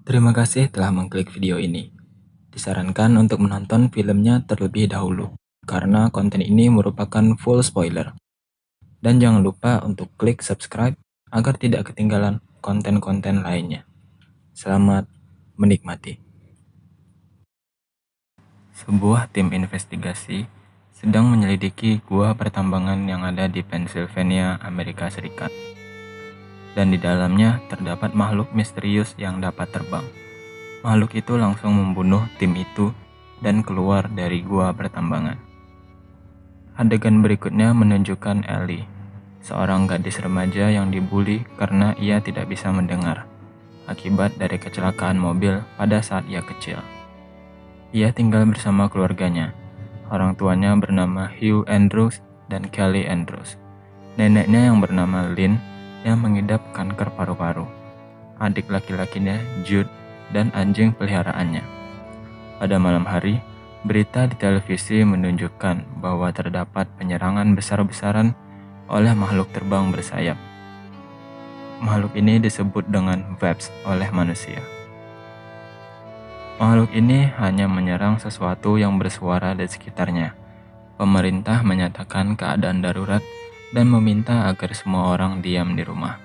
Terima kasih telah mengklik video ini. Disarankan untuk menonton filmnya terlebih dahulu, karena konten ini merupakan full spoiler. Dan jangan lupa untuk klik subscribe agar tidak ketinggalan konten-konten lainnya. Selamat menikmati. Sebuah tim investigasi sedang menyelidiki gua pertambangan yang ada di Pennsylvania, Amerika Serikat. Dan di dalamnya terdapat makhluk misterius yang dapat terbang. Makhluk itu langsung membunuh tim itu dan keluar dari gua pertambangan. Adegan berikutnya menunjukkan Ellie, seorang gadis remaja yang dibully karena ia tidak bisa mendengar akibat dari kecelakaan mobil pada saat ia kecil. Ia tinggal bersama keluarganya. Orang tuanya bernama Hugh Andrews dan Kelly Andrews. Neneknya yang bernama Lynn yang mengidap kanker paru-paru. Adik laki-lakinya Jude dan anjing peliharaannya. Pada malam hari, berita di televisi menunjukkan bahwa terdapat penyerangan besar-besaran oleh makhluk terbang bersayap. Makhluk ini disebut dengan Vebs oleh manusia. Makhluk ini hanya menyerang sesuatu yang bersuara di sekitarnya. Pemerintah menyatakan keadaan darurat dan meminta agar semua orang diam di rumah.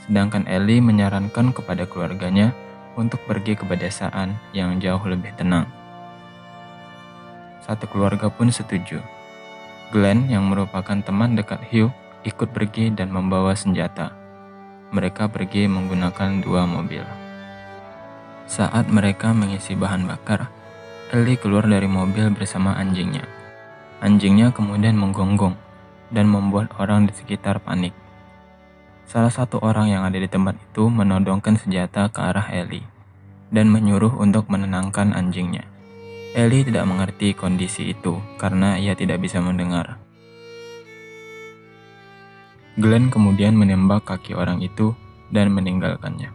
Sedangkan Ellie menyarankan kepada keluarganya untuk pergi ke pedesaan yang jauh lebih tenang. Satu keluarga pun setuju. Glenn yang merupakan teman dekat Hugh ikut pergi dan membawa senjata. Mereka pergi menggunakan 2 mobil. Saat mereka mengisi bahan bakar, Ellie keluar dari mobil bersama anjingnya. Anjingnya kemudian menggonggong dan membuat orang di sekitar panik. Salah satu orang yang ada di tempat itu menodongkan senjata ke arah Ellie dan menyuruh untuk menenangkan anjingnya. Ellie tidak mengerti kondisi itu karena ia tidak bisa mendengar. Glenn kemudian menembak kaki orang itu dan meninggalkannya.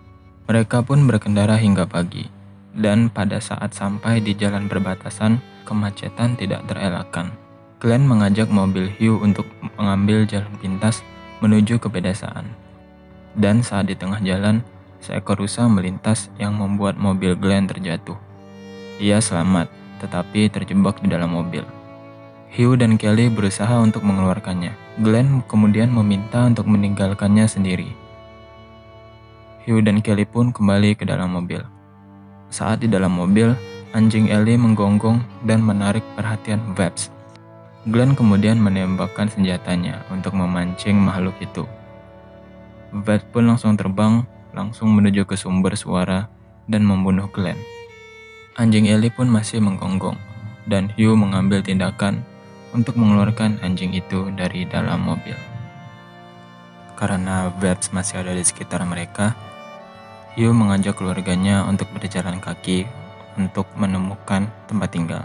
Mereka pun berkendara hingga pagi, dan pada saat sampai di jalan perbatasan, kemacetan tidak terelakkan. Glenn mengajak mobil Hugh untuk mengambil jalan pintas menuju ke pedesaan. Dan saat di tengah jalan, seekor rusa melintas yang membuat mobil Glenn terjatuh. Ia selamat, tetapi terjebak di dalam mobil. Hugh dan Kelly berusaha untuk mengeluarkannya. Glenn kemudian meminta untuk meninggalkannya sendiri. Hugh dan Kelly pun kembali ke dalam mobil. Saat di dalam mobil, anjing Ellie menggonggong dan menarik perhatian Vebs. Glenn kemudian menembakkan senjatanya untuk memancing makhluk itu. Vebs pun langsung terbang, langsung menuju ke sumber suara dan membunuh Glenn. Anjing Ellie pun masih menggonggong, dan Hugh mengambil tindakan untuk mengeluarkan anjing itu dari dalam mobil. Karena Vebs masih ada di sekitar mereka, Hugh mengajak keluarganya untuk berjalan kaki untuk menemukan tempat tinggal.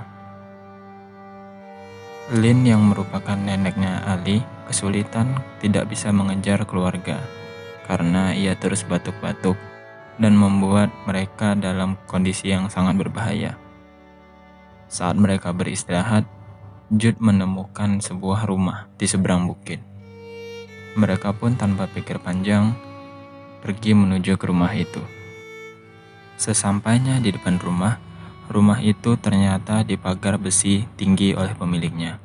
Lynn yang merupakan neneknya Ali kesulitan tidak bisa mengejar keluarga karena ia terus batuk-batuk dan membuat mereka dalam kondisi yang sangat berbahaya. Saat mereka beristirahat, Jude menemukan sebuah rumah di seberang bukit. Mereka pun tanpa pikir panjang pergi menuju ke rumah itu. Sesampainya di depan rumah itu ternyata dipagar besi tinggi oleh pemiliknya.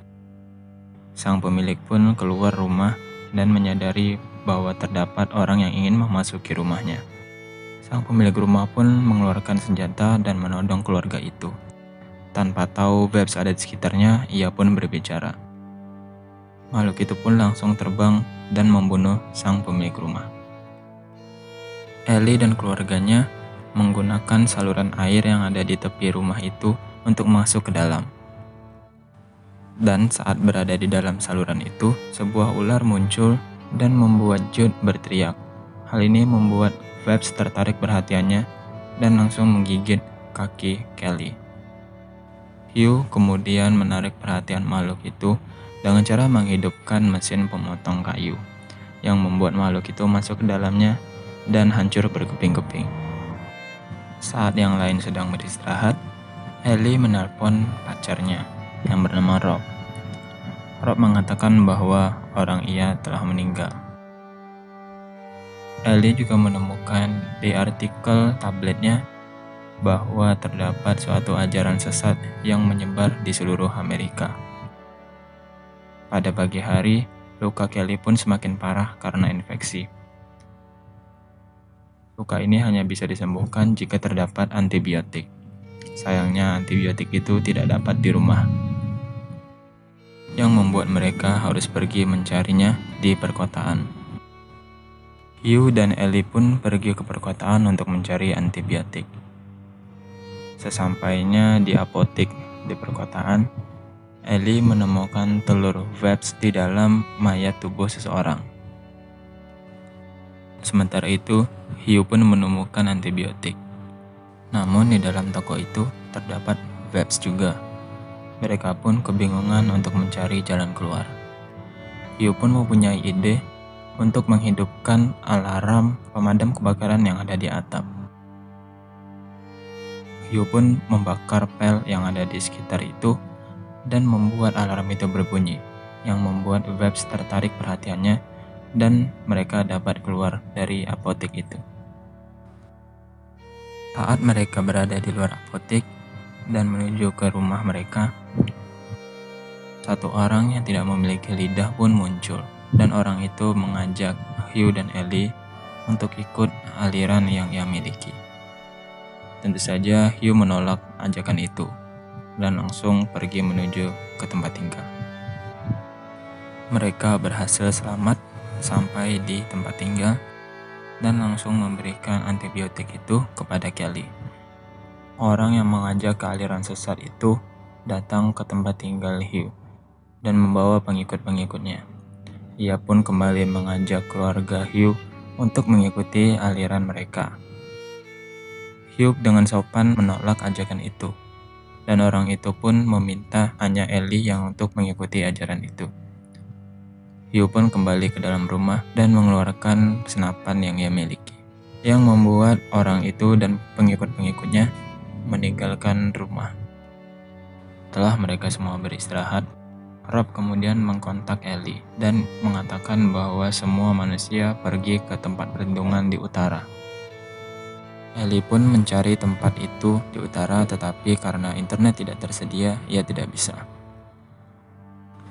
Sang pemilik pun keluar rumah dan menyadari bahwa terdapat orang yang ingin memasuki rumahnya. Sang pemilik rumah pun mengeluarkan senjata dan menodong keluarga itu. Tanpa tahu Vebs ada di sekitarnya, ia pun berbicara. Makhluk itu pun langsung terbang dan membunuh sang pemilik rumah. Ellie dan keluarganya menggunakan saluran air yang ada di tepi rumah itu untuk masuk ke dalam. Dan saat berada di dalam saluran itu, sebuah ular muncul dan membuat Jude berteriak. Hal ini membuat Vebs tertarik perhatiannya dan langsung menggigit kaki Kelly. Hugh kemudian menarik perhatian makhluk itu dengan cara menghidupkan mesin pemotong kayu yang membuat makhluk itu masuk ke dalamnya dan hancur berkeping-keping. Saat yang lain sedang beristirahat, Ellie menelpon pacarnya yang bernama Rob. Rob mengatakan bahwa orang ia telah meninggal. Ellie juga menemukan di artikel tabletnya bahwa terdapat suatu ajaran sesat yang menyebar di seluruh Amerika. Pada pagi hari, luka Kelly pun semakin parah karena infeksi. Luka ini hanya bisa disembuhkan jika terdapat antibiotik. Sayangnya antibiotik itu tidak dapat di rumah, yang membuat mereka harus pergi mencarinya di perkotaan. Hugh dan Ellie pun pergi ke perkotaan untuk mencari antibiotik. Sesampainya di apotek di perkotaan, Ellie menemukan telur webs di dalam mayat tubuh seseorang. Sementara itu, Hugh pun menemukan antibiotik. Namun di dalam toko itu terdapat webs juga. Mereka pun kebingungan untuk mencari jalan keluar. Hugh pun mempunyai ide untuk menghidupkan alarm pemadam kebakaran yang ada di atap. Hugh pun membakar pel yang ada di sekitar itu dan membuat alarm itu berbunyi, yang membuat webs tertarik perhatiannya dan mereka dapat keluar dari apotek itu. Saat mereka berada di luar apotek dan menuju ke rumah mereka, satu orang yang tidak memiliki lidah pun muncul, dan orang itu mengajak Hugh dan Ellie untuk ikut aliran yang ia miliki. Tentu saja Hugh menolak ajakan itu dan langsung pergi menuju ke tempat tinggal. Mereka berhasil selamat sampai di tempat tinggal dan langsung memberikan antibiotik itu kepada Kelly. Orang yang mengajak ke aliran sesat itu datang ke tempat tinggal Hugh dan membawa pengikut-pengikutnya. Ia pun kembali mengajak keluarga Hugh untuk mengikuti aliran mereka. Hugh dengan sopan menolak ajakan itu, dan orang itu pun meminta hanya Ellie yang untuk mengikuti ajaran itu. Hugh pun kembali ke dalam rumah dan mengeluarkan senapan yang ia miliki, yang membuat orang itu dan pengikut-pengikutnya meninggalkan rumah. Setelah mereka semua beristirahat, Rob kemudian mengkontak Ellie dan mengatakan bahwa semua manusia pergi ke tempat perlindungan di utara. Ellie pun mencari tempat itu di utara, tetapi karena internet tidak tersedia, ia tidak bisa.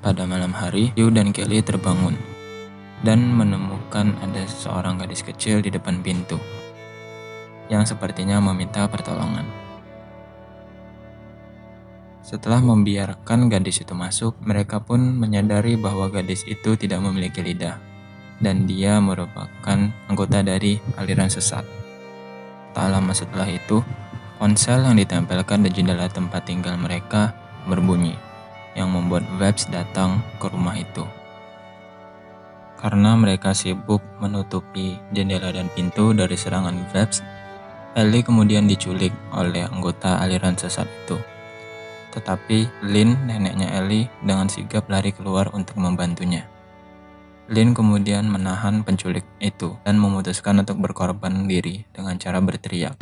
Pada malam hari, Hugh dan Kelly terbangun dan menemukan ada seorang gadis kecil di depan pintu yang sepertinya meminta pertolongan. Setelah membiarkan gadis itu masuk, mereka pun menyadari bahwa gadis itu tidak memiliki lidah dan dia merupakan anggota dari aliran sesat. Tak lama setelah itu, ponsel yang ditempelkan di jendela tempat tinggal mereka berbunyi, yang membuat webs datang ke rumah itu. Karena mereka sibuk menutupi jendela dan pintu dari serangan webs, Ellie kemudian diculik oleh anggota aliran sesat itu. Tetapi Lynn, neneknya Ellie, dengan sigap lari keluar untuk membantunya. Lynn kemudian menahan penculik itu dan memutuskan untuk berkorban diri dengan cara berteriak.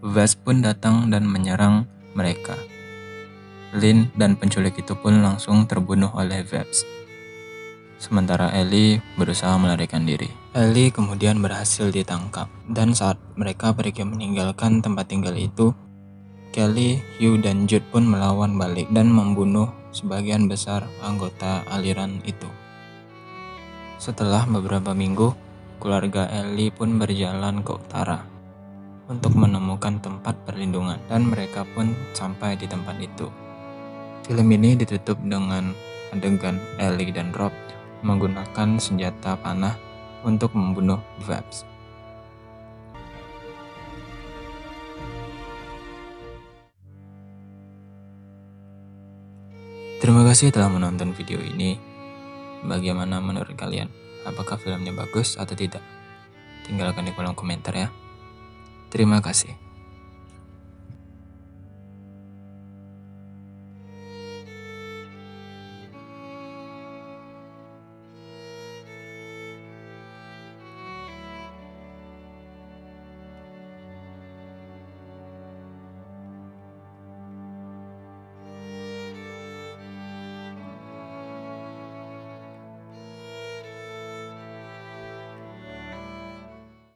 Wes pun datang dan menyerang mereka. Lynn dan penculik itu pun langsung terbunuh oleh Webs. Sementara Ellie berusaha melarikan diri. Ellie kemudian berhasil ditangkap, dan saat mereka pergi meninggalkan tempat tinggal itu, Kelly, Hugh, dan Jude pun melawan balik dan membunuh sebagian besar anggota aliran itu. Setelah beberapa minggu, keluarga Ellie pun berjalan ke utara untuk menemukan tempat perlindungan, dan mereka pun sampai di tempat itu. Film ini ditutup dengan adegan Ellie dan Rob menggunakan senjata panah untuk membunuh Webs. Terima kasih telah menonton video ini. Bagaimana menurut kalian? Apakah filmnya bagus atau tidak? Tinggalkan di kolom komentar ya. Terima kasih.